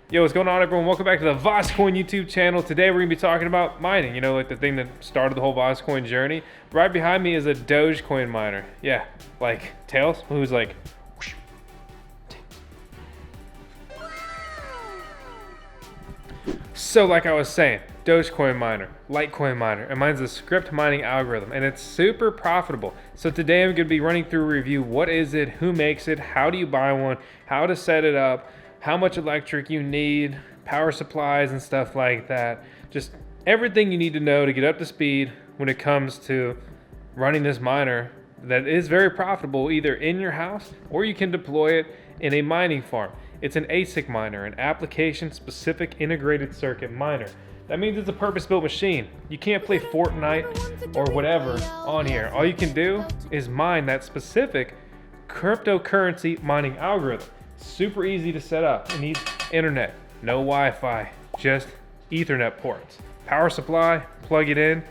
Yo, what's going on, everyone? Welcome back to the VoskCoin YouTube channel. Today we're going to be talking about mining, you know, like the thing that started the whole VoskCoin journey. Right behind me is a Dogecoin miner. Yeah, like Tails, who's like... So like I was saying, Dogecoin miner, Litecoin miner, and mine's a Scrypt mining algorithm, and it's super profitable. So today I'm going to be running through a review. What is it? Who makes it? How do you buy one? How to set it up? How much electric you need, power supplies and stuff like that. Just everything you need to know to get up to speed when it comes to running this miner that is very profitable either in your house or you can deploy it in a mining farm. It's an ASIC miner, an application-specific integrated circuit miner. That means it's a purpose-built machine. You can't play Fortnite or whatever on here. All you can do is mine that specific cryptocurrency mining algorithm. Super easy to set up. It needs internet, no Wi-Fi, just Ethernet ports. Power supply, plug it in,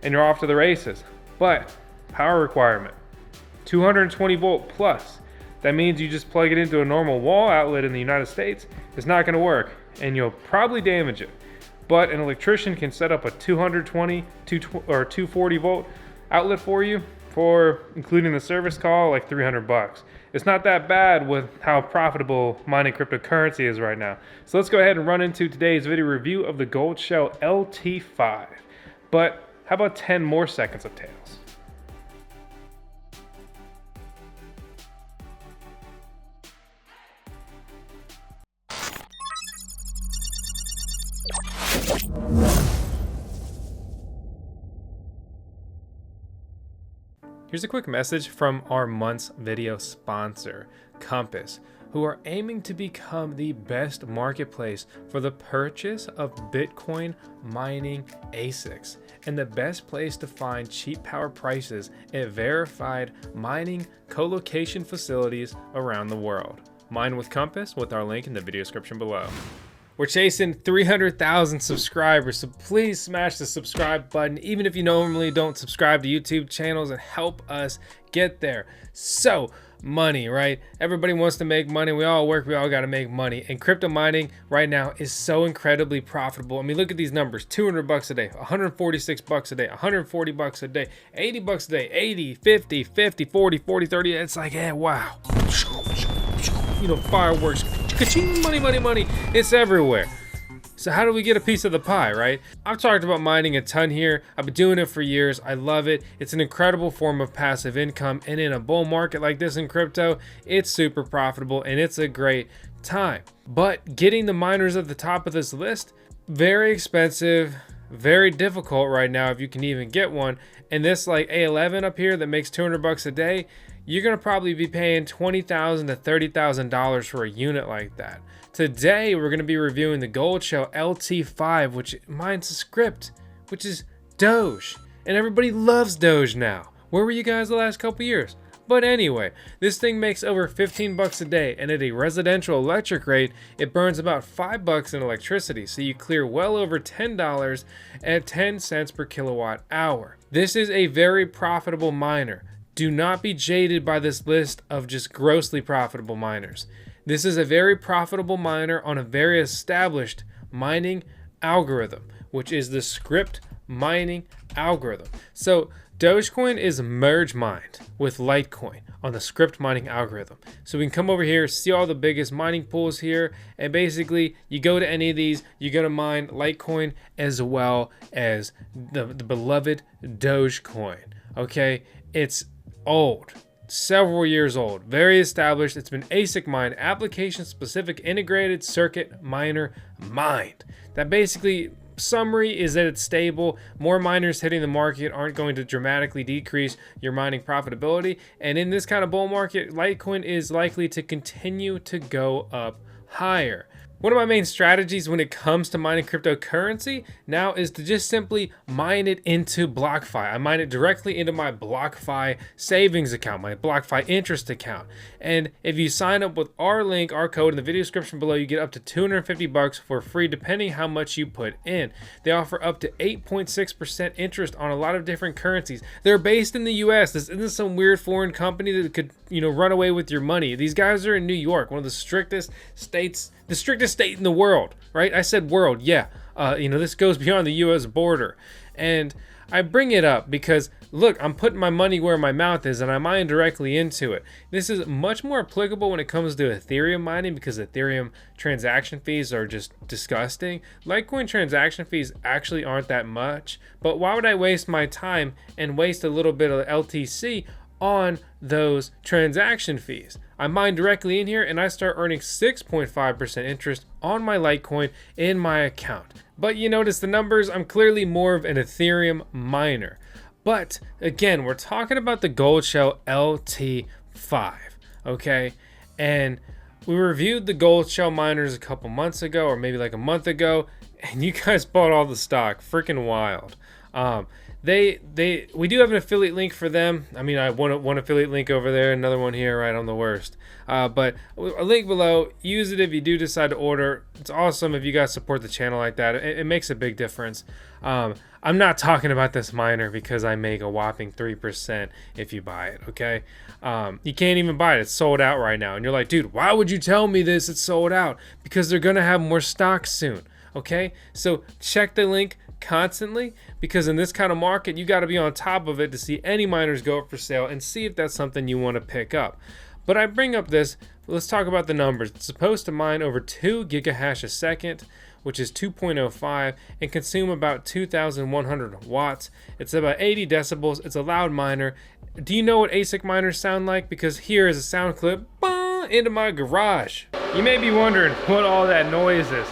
and you're off to the races. But power requirement, 220 volt plus. That means you just plug it into a normal wall outlet in the United States. It's not going to work, and you'll probably damage it. But an electrician can set up a 220 or 240 volt outlet for you, for including the service call, like 300 bucks. It's not that bad with how profitable mining cryptocurrency is right now. So let's go ahead and run into today's video review of the Goldshell LT5. But how about 10 more seconds of Tails? Here's a quick message from our month's video sponsor, Compass, who are aiming to become the best marketplace for the purchase of Bitcoin mining ASICs and the best place to find cheap power prices at verified mining co-location facilities around the world. Mine with Compass with our link in the video description below. We're chasing 300,000 subscribers, so please smash the subscribe button, even if you normally don't subscribe to YouTube channels, and help us get there. So, money, right? Everybody wants to make money. We all work, we all got to make money. And crypto mining right now is so incredibly profitable. I mean, look at these numbers: 200 bucks a day, 146 bucks a day, 140 bucks a day, 80 bucks a day, 80, 50, 50, 40, 40, 30. It's like, yeah, wow. You know, fireworks. Money, money, money. It's everywhere. So how do we get a piece of the pie, right? I've talked about mining a ton here. I've been doing it for years. I love it. It's an incredible form of passive income. And in a bull market like this in crypto, it's super profitable and it's a great time. But getting the miners at the top of this list, very expensive, very difficult right now if you can even get one. And this like A11 up here that makes 200 bucks a day, you're going to probably be paying $20,000 to $30,000 for a unit like that. Today, we're going to be reviewing the Goldshell LT5, which mines a Scrypt, which is Doge. And everybody loves Doge now. Where were you guys the last couple years? But anyway, this thing makes over 15 bucks a day, and at a residential electric rate, it burns about 5 bucks in electricity, so you clear well over $10 at 10 cents per kilowatt hour. This is a very profitable miner. Do not be jaded by this list of just grossly profitable miners. This is a very profitable miner on a very established mining algorithm, which is the Scrypt mining algorithm. So Dogecoin is merge mined with Litecoin on the Scrypt mining algorithm. So we can come over here, see all the biggest mining pools here, and basically you go to any of these, you're gonna mine Litecoin as well as the beloved Dogecoin. Okay, it's old, several years old, very established. It's been ASIC mined, application specific integrated circuit miner mined. That basically, summary is that it's stable. More miners hitting the market aren't going to dramatically decrease your mining profitability. And in this kind of bull market, Litecoin is likely to continue to go up higher. One of my main strategies when it comes to mining cryptocurrency now is to just simply mine it into BlockFi. I mine it directly into my BlockFi savings account, my BlockFi interest account. And if you sign up with our link, our code in the video description below, you get up to 250 bucks for free, depending how much you put in. They offer up to 8.6% interest on a lot of different currencies. They're based in the US. This isn't some weird foreign company that could run away with your money. These guys are in New York, one of the strictest states, the strictest state in the world, right? I said world, yeah. This goes beyond the U.S. border. And I bring it up because, look, I'm putting my money where my mouth is and I mine directly into it. This is much more applicable when it comes to Ethereum mining because Ethereum transaction fees are just disgusting. Litecoin transaction fees actually aren't that much, but why would I waste my time and waste a little bit of LTC on those transaction fees? I mine directly in here and I start earning 6.5% interest on my Litecoin in my account. But you notice the numbers, I'm clearly more of an Ethereum miner. But again, we're talking about the Goldshell LT5, okay? And we reviewed the Goldshell miners a couple months ago, or maybe like a month ago, and you guys bought all the stock. Freaking wild. We do have an affiliate link for them. I mean, I one affiliate link over there, another one here, right? I'm the worst. But a link below. Use it if you do decide to order. It's awesome if you guys support the channel like that. It makes a big difference. I'm not talking about this miner because I make a whopping 3% if you buy it, okay? You can't even buy it. It's sold out right now. And you're like, dude, why would you tell me this? It's sold out. Because they're going to have more stock soon, okay? So check the link constantly, because in this kind of market you got to be on top of it to see any miners go up for sale and see if that's something you want to pick up. But I bring up this, let's talk about the numbers. It's supposed to mine over 2 gigahash a second, which is 2.05, and consume about 2,100 watts. It's about 80 decibels. It's a loud miner. Do you know what ASIC miners sound like? Because here is a sound clip into my garage. You may be wondering what all that noise is.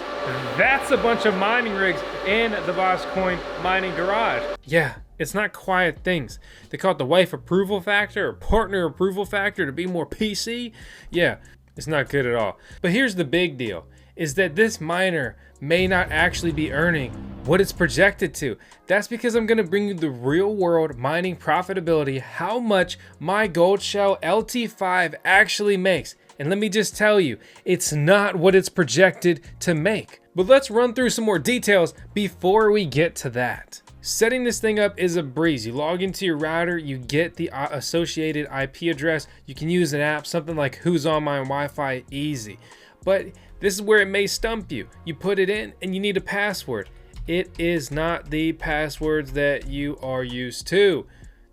That's a bunch of mining rigs in the VoskCoin mining garage. Yeah, it's not quiet things. They call it the wife approval factor or partner approval factor to be more PC. Yeah, it's not good at all. But here's the big deal, is that this miner may not actually be earning what it's projected to. That's because I'm gonna bring you the real world mining profitability, how much my Goldshell LT5 actually makes. And let me just tell you, it's not what it's projected to make. But let's run through some more details before we get to that. Setting this thing up is a breeze. You log into your router, you get the associated IP address. You can use an app, something like Who's on My Wi-Fi, easy. But this is where it may stump you. You put it in and you need a password. It is not the passwords that you are used to.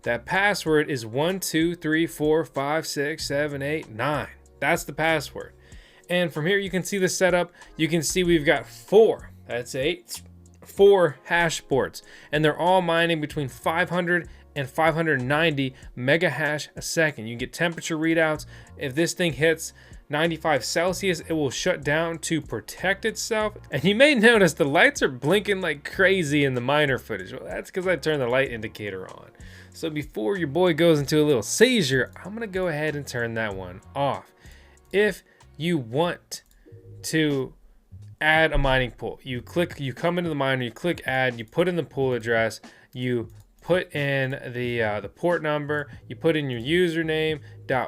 That password is 1 2 3 4 5 6 7 8 9. That's the password. And from here you can see the setup. You can see we've got 4 hash ports, and they're all mining between 500 and 590 mega hash a second. You can get temperature readouts. If this thing hits 95 Celsius, it will shut down to protect itself. And you may notice the lights are blinking like crazy in the miner footage. Well, that's because I turned the light indicator on. So before your boy goes into a little seizure, I'm gonna go ahead and turn that one off. If you want to add a mining pool, you come into the miner, you click add, you put in the pool address, you put in the port number, you put in your username,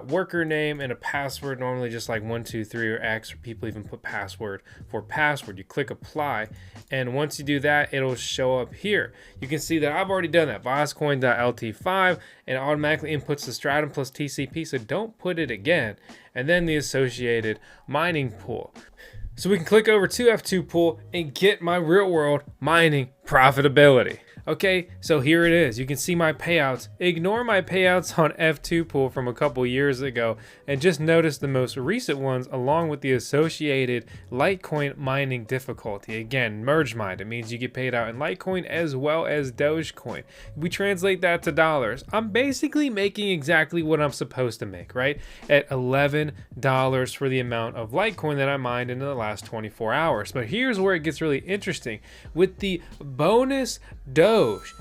.worker name, and a password, normally just like 1 2 3 or X, or people even put password for password. You click apply, and once you do that, it'll show up here. You can see that I've already done that, VoskCoin LT5, and it automatically inputs the stratum plus TCP, so don't put it again, and then the associated mining pool. So we can click over to F2 pool and get my real world mining profitability. Okay, so here it is. You can see my payouts. Ignore my payouts on F2 pool from a couple years ago and just notice the most recent ones along with the associated Litecoin mining difficulty. Again, merge mined. It means you get paid out in Litecoin as well as Dogecoin. We translate that to dollars. I'm basically making exactly what I'm supposed to make, right? At $11 for the amount of Litecoin that I mined in the last 24 hours. But here's where it gets really interesting. With the bonus Doge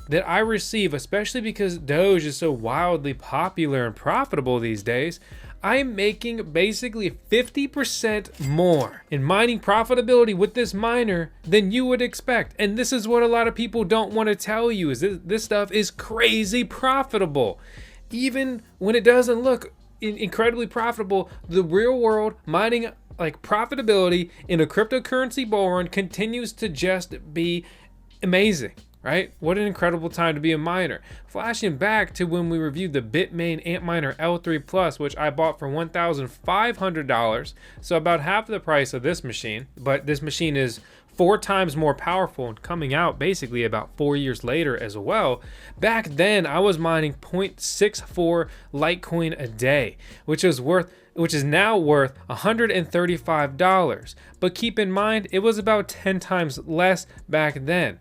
that I receive, especially because Doge is so wildly popular and profitable these days, I'm making basically 50% more in mining profitability with this miner than you would expect. And this is what a lot of people don't want to tell you, is this stuff is crazy profitable. Even when it doesn't look incredibly profitable, the real world mining like profitability in a cryptocurrency bull run continues to just be amazing. right? What an incredible time to be a miner. Flashing back to when we reviewed the Bitmain Antminer L3 Plus, which I bought for $1,500, so about half the price of this machine, but this machine is 4 times more powerful and coming out basically about 4 years later as well. Back then, I was mining 0.64 Litecoin a day, which is now worth $135. But keep in mind, it was about 10 times less back then,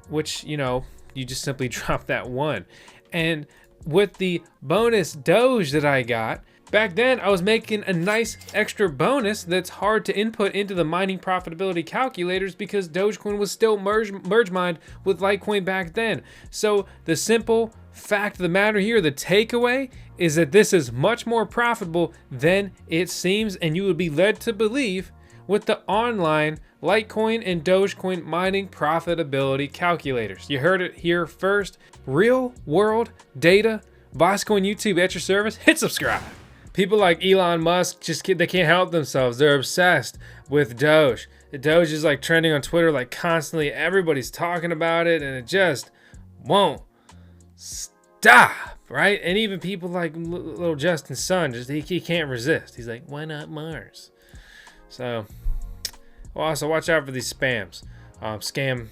which, you know, you just simply drop that one. And with the bonus Doge that I got, back then I was making a nice extra bonus that's hard to input into the mining profitability calculators because Dogecoin was still merge mined with Litecoin back then. So the simple fact of the matter here, the takeaway is that this is much more profitable than it seems, and you would be led to believe with the online Litecoin and Dogecoin mining profitability calculators. You heard it here first. Real world data, VoskCoin YouTube at your service. Hit subscribe. People like Elon Musk they can't help themselves. They're obsessed with Doge. Doge is like trending on Twitter like constantly. Everybody's talking about it and it just won't stop, right? And even people like little Justin's son, he can't resist. He's like, why not Mars? So, also watch out for these spams, scam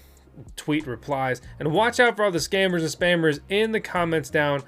tweet replies, and watch out for all the scammers and spammers in the comments down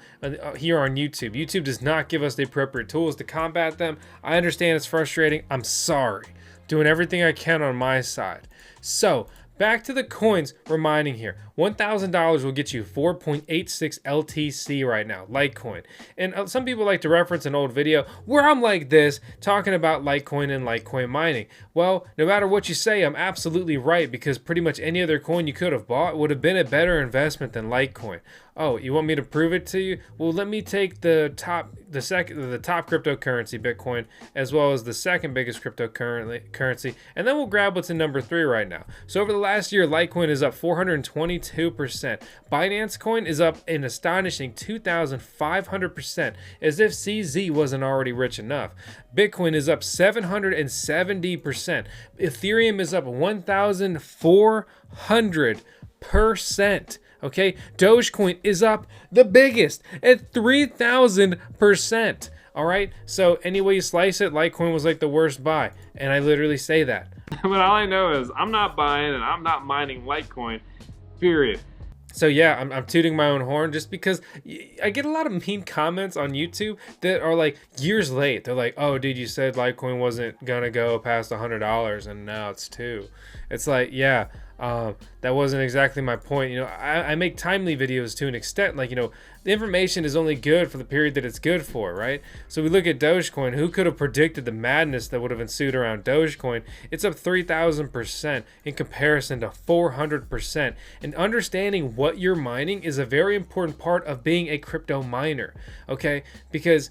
here on YouTube. YouTube does not give us the appropriate tools to combat them. I understand it's frustrating. I'm sorry. Doing everything I can on my side. So, back to the coins we're mining here. $1,000 will get you 4.86 LTC right now, Litecoin. And some people like to reference an old video where I'm like this, talking about Litecoin and Litecoin mining. Well, no matter what you say, I'm absolutely right, because pretty much any other coin you could have bought would have been a better investment than Litecoin. Oh, you want me to prove it to you? Well, let me take the top cryptocurrency, Bitcoin, as well as the second biggest cryptocurrency, and then we'll grab what's in number 3 right now. So over the last year, Litecoin is up 422%. Binance Coin is up an astonishing 2,500%, as if CZ wasn't already rich enough. Bitcoin is up 770%. Ethereum is up 1,400%. Okay, Dogecoin is up the biggest at 3,000%. All right, so any way you slice it, Litecoin was like the worst buy, and I literally say that. But all I know is I'm not buying and I'm not mining Litecoin, period. So yeah, I'm tooting my own horn just because I get a lot of mean comments on YouTube that are like years late. They're like, oh dude, you said Litecoin wasn't gonna go past $100 and now it's $2. It's like, yeah, that wasn't exactly my point. You know, I make timely videos to an extent. Like, you know, the information is only good for the period that it's good for, right? So we look at Dogecoin. Who could have predicted the madness that would have ensued around Dogecoin? It's up 3,000% in comparison to 400%. And understanding what you're mining is a very important part of being a crypto miner, okay? Because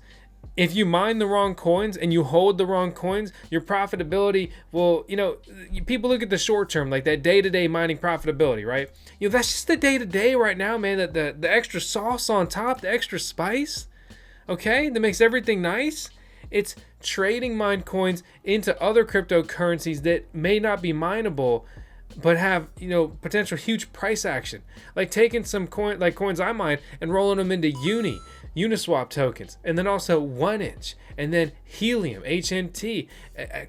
if you mine the wrong coins and you hold the wrong coins, your profitability will, you know, people look at the short term, like that day-to-day mining profitability, right? You know, that's just the day-to-day right now, man. That the extra sauce on top, the extra spice, okay, that makes everything nice. It's trading mined coins into other cryptocurrencies that may not be mineable, but have, you know, potential huge price action. Like taking some coins I mine and rolling them into Uniswap tokens, and then also 1inch, and then Helium, HNT,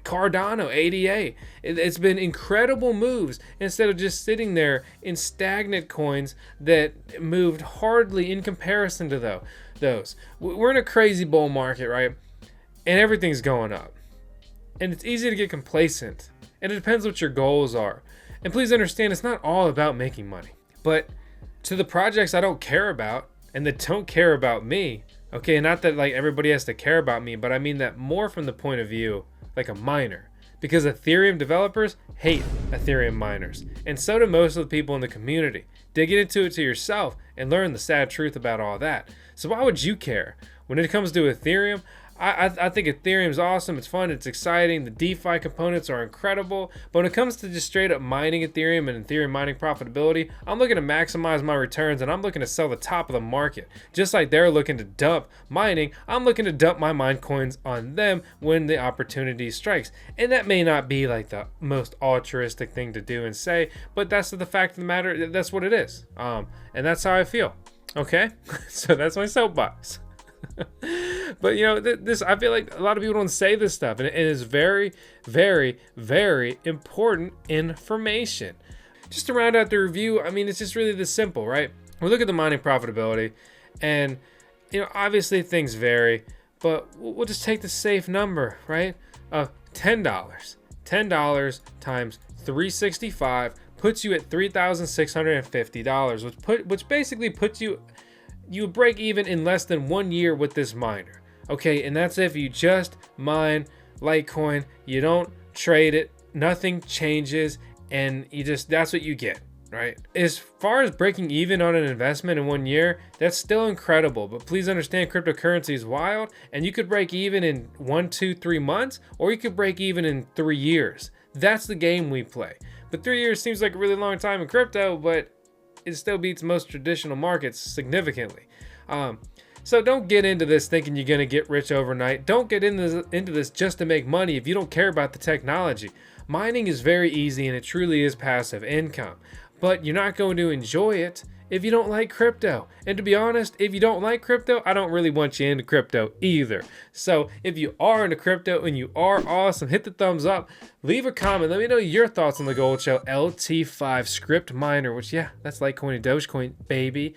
Cardano, ADA. It's been incredible moves instead of just sitting there in stagnant coins that moved hardly in comparison to those. We're in a crazy bull market, right? And everything's going up. And it's easy to get complacent. And it depends what your goals are. And please understand, it's not all about making money. But to the projects I don't care about, and that don't care about me, okay, not that like everybody has to care about me, but I mean that more from the point of view like a miner, because Ethereum developers hate Ethereum miners, and so do most of the people in the community. Dig into it to yourself and learn the sad truth about all that. So why would you care? When it comes to Ethereum, I think Ethereum is awesome. It's fun. It's exciting. The DeFi components are incredible. But when it comes to just straight up mining Ethereum and Ethereum mining profitability, I'm looking to maximize my returns, and I'm looking to sell the top of the market. Just like they're looking to dump mining, I'm looking to dump my mine coins on them when the opportunity strikes. And that may not be like the most altruistic thing to do and say, but that's the fact of the matter. That's what it is. And that's how I feel. Okay? So that's my soapbox. But you know, this, I feel like a lot of people don't say this stuff, and it is very, very, very important information. Just to round out the review, I mean, it's just really this simple, right? We look at the mining profitability, and you know, obviously things vary, but we'll just take the safe number, right? Of $10. $10 times 365 puts you at $3,650, which basically puts you break even in less than 1 year with this miner. Okay, and that's if you just mine Litecoin, you don't trade it, nothing changes, and that's what you get, right? As far as breaking even on an investment in 1 year, that's still incredible, but please understand cryptocurrency is wild, and you could break even in 1, 2, 3 months, or you could break even in 3 years. That's the game we play. But 3 years seems like a really long time in crypto, but it still beats most traditional markets significantly. So don't get into this thinking you're going to get rich overnight. Don't get into this just to make money if you don't care about the technology. Mining is very easy, and it truly is passive income. But you're not going to enjoy it if you don't like crypto. And to be honest, if you don't like crypto, I don't really want you into crypto either. So if you are into crypto and you are awesome, hit the thumbs up, leave a comment, let me know your thoughts on the Goldshell LT5 Scrypt miner, which, yeah, that's Litecoin and Dogecoin, baby.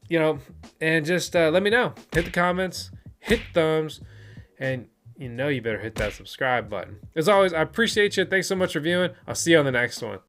You know, and just let me know. Hit the comments, hit thumbs, and you know you better hit that subscribe button. As always, I appreciate you. Thanks so much for viewing. I'll see you on the next one.